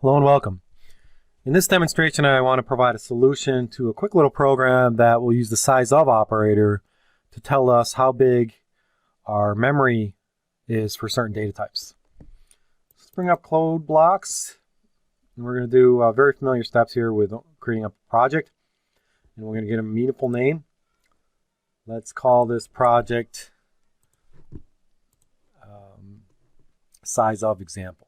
Hello and welcome. In this demonstration, I want to provide a solution to a quick little program that will use the size of operator to tell us how big our memory is for certain data types. Let's bring up code blocks. And we're going to do very familiar steps here with creating a project. And we're going to get a meaningful name. Let's call this project size of example.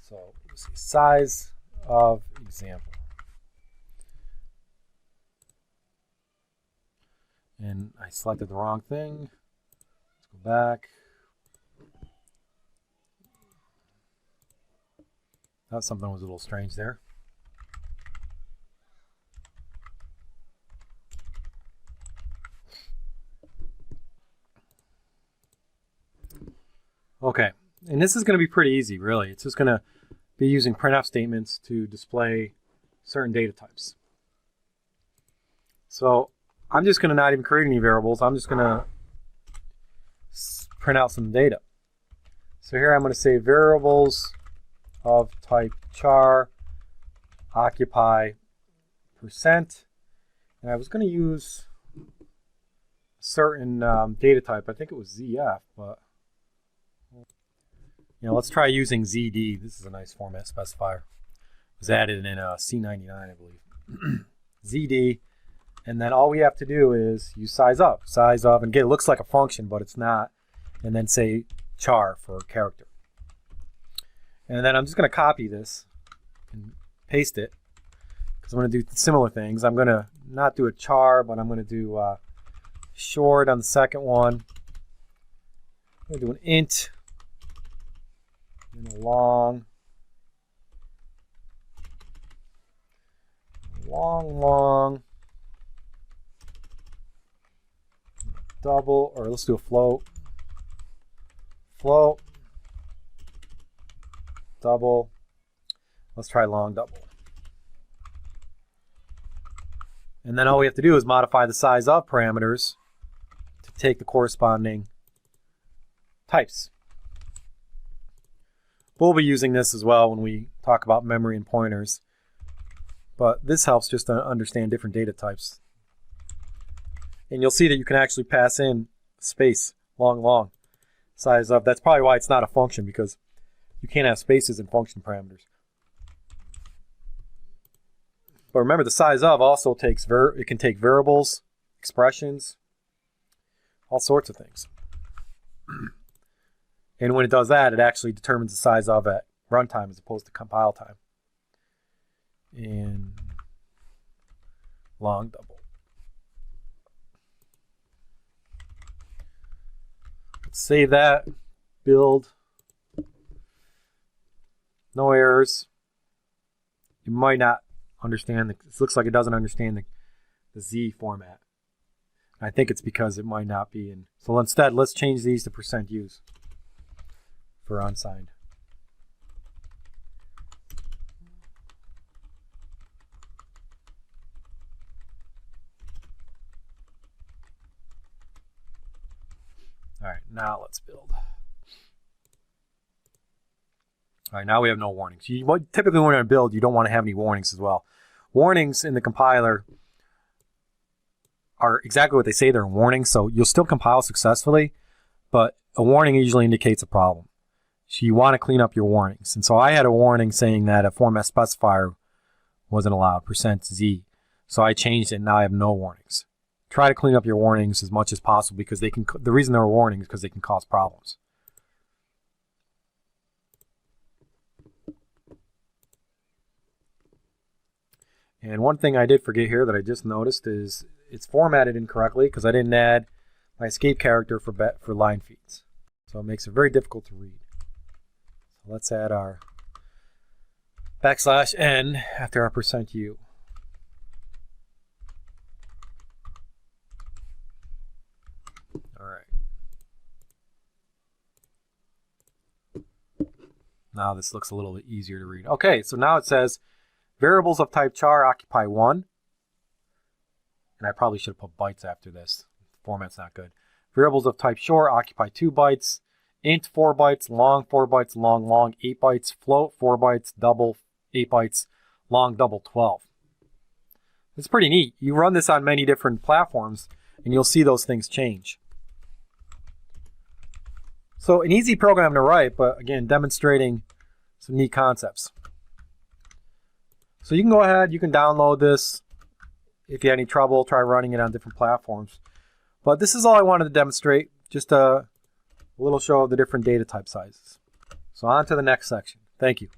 So let's see, size of example. And I selected the wrong thing. Let's go back. Thought something was a little strange there. Okay, and this is going to be pretty easy, really. It's just going to be using printf statements to display certain data types. So I'm just going to not even create any variables. I'm just going to print out some data. So here I'm going to say variables of type char occupy percent. And I was going to use a certain data type. I think it was ZF, but let's try using ZD. This is a nice format specifier. It was added in C99, I believe. ZD, and then all we have to do is use size of, and again, it looks like a function, but it's not, and then say char for character. And then I'm just going to copy this and paste it, because I'm going to do similar things. I'm going to not do a char, but I'm going to do short on the second one. I'm going to do an int. And a long, double, or let's do a float, double, let's try long double. And then all we have to do is modify the size of parameters to take the corresponding types. We'll be using this as well when we talk about memory and pointers. But this helps just to understand different data types. And you'll see that you can actually pass in space, long, size of. That's probably why it's not a function, because you can't have spaces in function parameters. But remember, the size of also takes, it can take variables, expressions, all sorts of things. And when it does that, it actually determines the size of at runtime as opposed to compile time. And long double. Let's save that. Build. No errors. You might not understand. It looks like it doesn't understand the Z format. I think it's because it might not be in. So instead, let's change these to %use. For unsigned. All right, now let's build. All right, now we have no warnings. Typically when you're build, you don't want to have any warnings as well. Warnings in the compiler are exactly what they say they're warnings, so you'll still compile successfully, but a warning usually indicates a problem. So you want to clean up your warnings. And so I had a warning saying that a format specifier wasn't allowed, %Z. So I changed it, and now I have no warnings. Try to clean up your warnings as much as possible, because they can. The reason there are warnings is because they can cause problems. And one thing I did forget here that I just noticed is it's formatted incorrectly because I didn't add my escape character for line feeds. So it makes it very difficult to read. Let's add our \n after our %u. All right. Now this looks a little bit easier to read. Okay, so now it says variables of type char occupy 1. And I probably should have put bytes after this. The format's not good. Variables of type short occupy 2 bytes. int 4 bytes, long 4 bytes, long, long 8 bytes, float 4 bytes, double 8 bytes, long, double 12. It's pretty neat. You run this on many different platforms and you'll see those things change. So an easy program to write, but again, demonstrating some neat concepts. So you can go ahead, you can download this. If you have any trouble, try running it on different platforms. But this is all I wanted to demonstrate, just a little show of the different data type sizes. So on to the next section. Thank you.